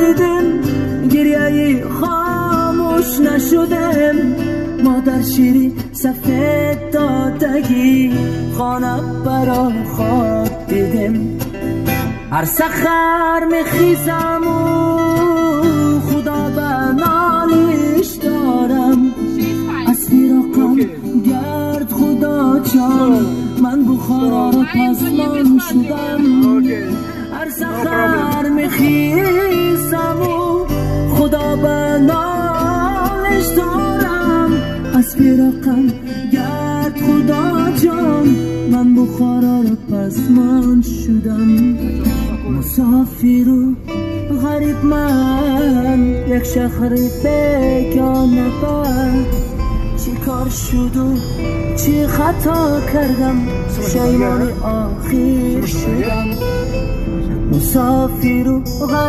دیدیم گریه خاموش نشدم مادر شیری سفید دادگی خانه برا خواب دیدیم هر سحر میخیزم و خدا به نالش دارم از فراقم گرد خدا جان من بخارا رو پسمان شدم هر سحر میخیزم و خدا به نالش دارم از فراقم گرد خدا جان من بخارا رو پسمان شدم مسافر و غریب من یک شهر بیگانه بر چی کار شد و چی خطا کردم پشیمان آخر شدم مسافر و غریب